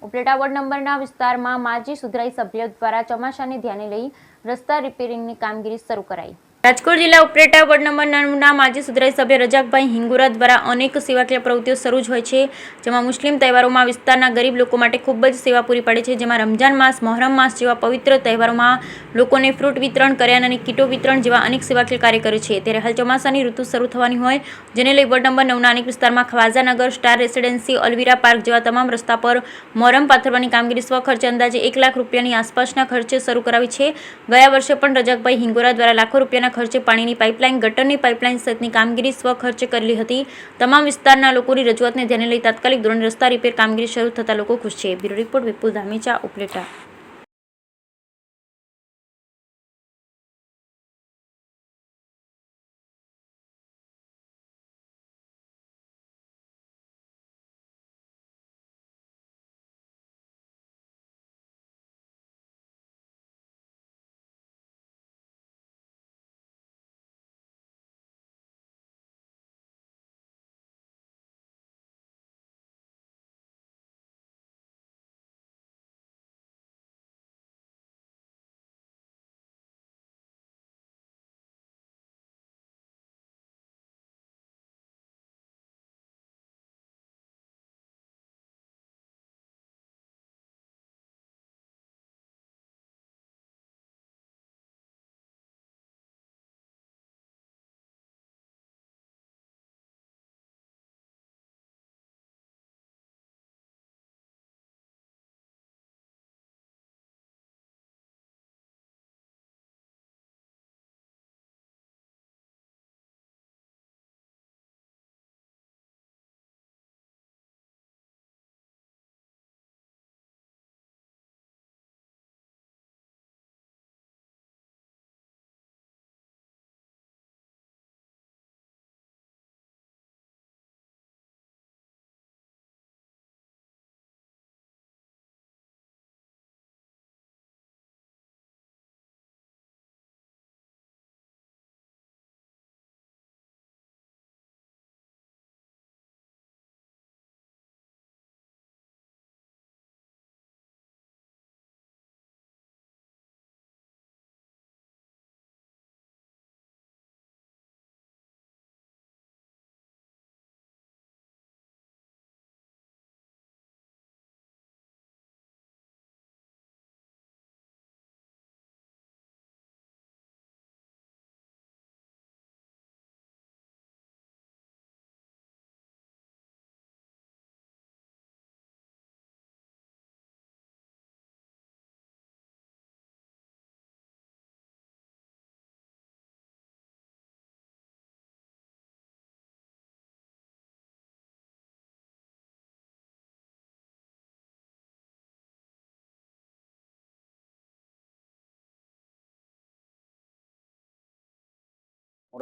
Upleta ward નંબરના વિસ્તારમાં માજી સુધરાઈ સભ્ય દ્વારા ચોમાસાને ધ્યાને લઈ રસ્તા રિપેરિંગની કામગીરી શરૂ કરાઈ। રાજકોટ જિલ્લા ઉપલેટા વોર્ડ નંબર 9ના માજી સુધરાઈ સભ્ય રજાકભાઈ હિંગોરા દ્વારા અનેક સેવાકીય પ્રવૃત્તિઓ શરૂ જ હોય છે, જેમાં મુસ્લિમ તહેવારોમાં વિસ્તારના ગરીબ લોકો માટે ખૂબ જ સેવા પૂરી પાડે છે, જેમાં રમજાન માસ, મોહરમ માસ જેવા પવિત્ર તહેવારોમાં લોકોને ફ્રૂટ વિતરણ, કરિયાણાની કીટો વિતરણ જેવા અનેક સેવાકીય કાર્ય કરે છે। ત્યારે હાલ ચોમાસાની ઋતુ શરૂ થવાની હોય, જેને લઈ વોર્ડ નંબર 9ના અનેક વિસ્તારમાં Khwajanagar, star residency, Alvira park જેવા તમામ રસ્તા પર મોહરમ પાથરવાની કામગીરી સ્વખર્ચે અંદાજે 1 લાખ રૂપિયાની આસપાસના ખર્ચે શરૂ કરાવી છે। ગયા વર્ષે પણ રજાકભાઈ હિંગોરા દ્વારા લાખો રૂપિયાના ખર્ચે પાણીની પાઇપલાઇન, ગટરની પાઇપલાઇન સહિતની કામગીરી સ્વખર્ચે કરેલી હતી। તમામ વિસ્તારના લોકોની રજૂઆતને ધ્યાને લઈ તાત્કાલિક ધોરણે રસ્તા રિપેર કામગીરી શરૂ થતા લોકો ખુશ છે। બ્યુરો રિપોર્ટ વિપુલ ધામેચા, ઉપલેટા।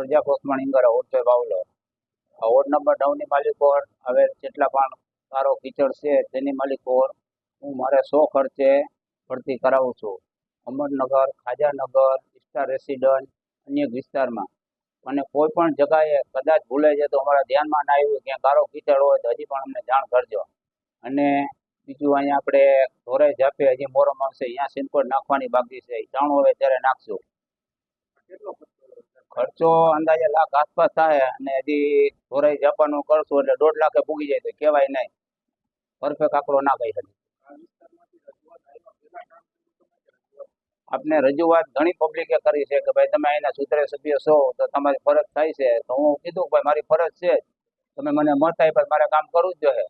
રજાક ઓસમાણ હિંગોરા, ઓરચોય બાવલો। વોર્ડ નંબર 9ની માલિકો હવે જેટલા પણ સારો કીચડ છે તેની માલિકો હું મારે 100 ખર્ચે ભરતી કરાવું છું। અમરનગર, ખાજાનગર, સ્ટાર રેસિડન્ટ, અન્ય વિસ્તારમાં અને કોઈ પણ જગાએ કદાચ ભૂલે છે તો અમારા ધ્યાનમાં ના આવ્યું ક્યાં ગારો કીચડ હોય તો હજી પણ અમને જાણ કરજો। અને બીજું અહીંયા આપણે ધોરાઈ ઝાપે હજી મોરમ આવશે, અહીંયા સિનકોડ નાખવાની બાકી છે, જાણું હવે ત્યારે નાખશું। ખર્ચો અંદાજે લાખ આસપાસ થાય અને હજી ધોરાઈ ઝાપાનું કરશું એટલે 1.5 લાખે પૂગી જાય તો કહેવાય નહીં, પરફેક્ટ આંકડો ના કહી શકે। આપને રજૂઆત ઘણી પબ્લિકે કરી છે કે ભાઈ તમે અહીંના સુધરે સભ્ય છો તો તમારી ફરજ થાય છે, તો હું કીધું ભાઈ મારી ફરજ છે, તમે મને મત આપ્યા મારે કામ કરવું જ જોઈએ।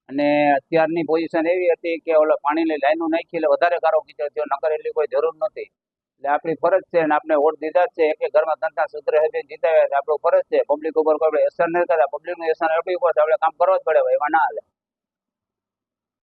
અને અત્યારની પોઝિશન એવી હતી કે ઓલા પાણીની લાઈનો નાખી એટલે વધારે ગારો કીચડ થયો, નકર એટલી કોઈ જરૂર નથી। એટલે આપણી ફરજ છે અને આપણે વોટ દીધા જ છે, એક ઘરમાં 3 સુધરે સભ્ય જીતાવ્યા છે, આપણું ફરજ છે, પબ્લિક ઉપર કોઈ એસર નથી કરતા, પબ્લિકનું એસર આપણી ઉપર આપણે કામ કરવા જ પડે, એમાં ના હાલે।